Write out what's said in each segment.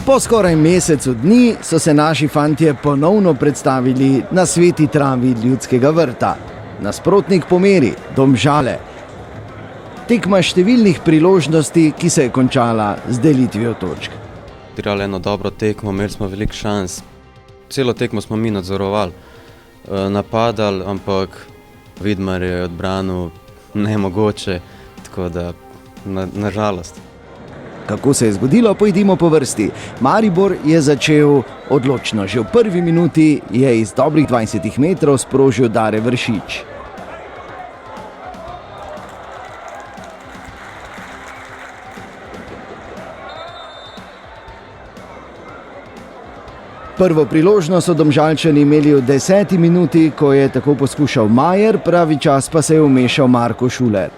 Po skoraj mesecu dni so se naši fantje ponovno predstavili na sveti travi Ljudskega vrta. Nasprotnik po meri, Domžale. Tekma številnih priložnosti, ki se je končala z delitvijo točk. Igrali eno dobro tekmo, imeli smo veliko šans. Celo tekmo smo mi nadzorovali, napadali, ampak Vidmar je odbranil nemogoče, tako da nažalost. Kako se je zgodilo, pojdimo po vrsti. Maribor je začel odločno. Že v prvi minuti je iz dobrih 20 metrov sprožil Dare Vršič. Prvo priložnost so Domžalčani imeli v 10. minuti, ko je tako poskušal Majer, pravi čas pa se je vmešal Marko Šuler.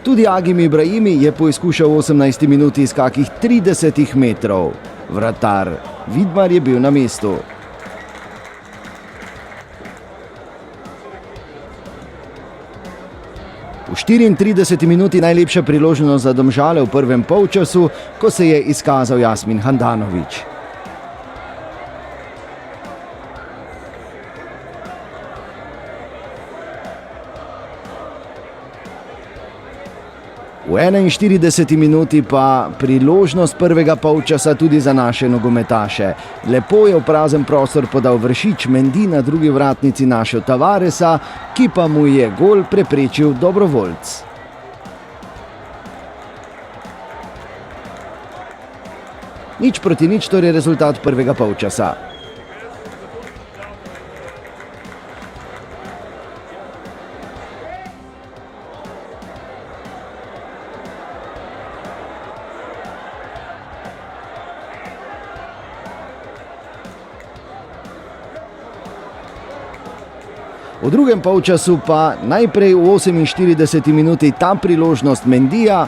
Tudi Agim Ibrahimi je poizkušal v 18. minuti iz kakih 30 metrov. Vratar Vidmar je bil na mestu. V 34. minuti najlepša priložnost za Domžale v prvem polčasu, ko se je izkazal Jasmin Handanović. V 41. minuti pa priložnost prvega polčasa tudi za naše nogometaše. Lepo je v prazen prostor podal Vršič, Mendy na drugi vratnici našel Tavaresa, ki pa mu je gol preprečil Dobrovoljc. Nič proti nič, torej rezultat prvega polčasa. V drugem polčasu pa najprej v 48. minuti ta priložnost Mendyja.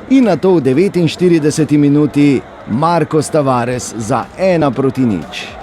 In nato v 49. minuti Marcos Tavares za 1-0.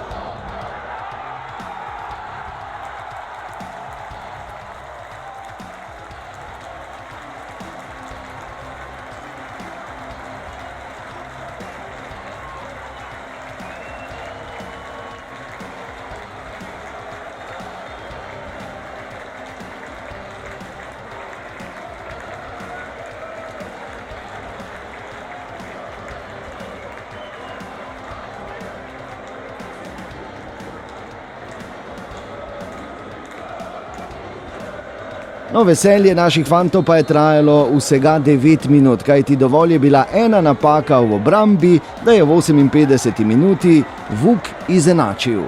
No, veselje naših fantov pa je trajalo vsega 9 minut, kajti dovolj je bila ena napaka v obrambi, da je v 58. minuti Vuk izenačil.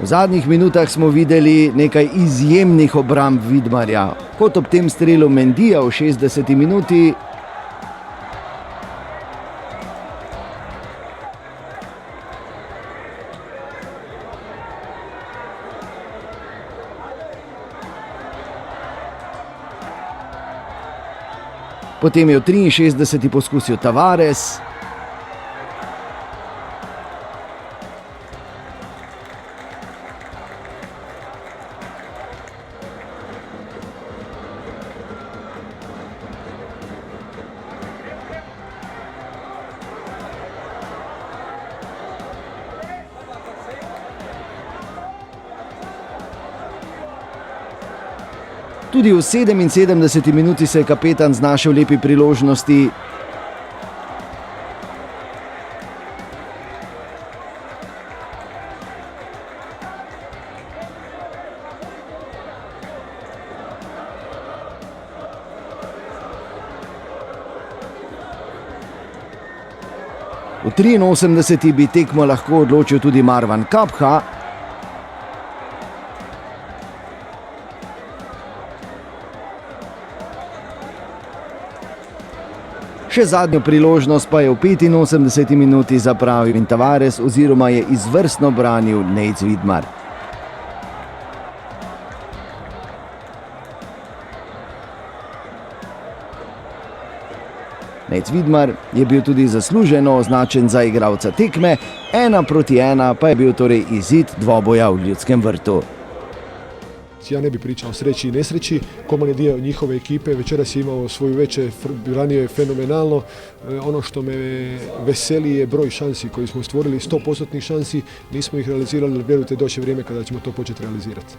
V zadnjih minutah smo videli nekaj izjemnih obramb Vidmarja, kot ob tem strelu Mendyja v 60. minuti. Potem je v 63. poskusil Tavares. Tudi v 77. minuti se je kapetan znašel v lepi priložnosti. V 83. bi tekmo lahko odločil tudi Marwan Kapha, še zadnjo priložnost pa je v 85. minuti zapravil in Tavares oziroma je izvrstno branil Nejc Vidmar. Nejc Vidmar je bil tudi zasluženo označen za igralca tekme, 1:1 pa je bil torej izid dvoboja v Ljudskem vrtu. Ja ne bi pričao o sreći i nesreći, Koman je dio njihove ekipe, večeras je imao svoju večer, branio je fenomenalno. Ono što me veseli je broj šansi koji smo stvorili, 100% šansi, nismo ih realizirali, ali vjerujte doći je vrijeme kada ćemo to početi realizirati.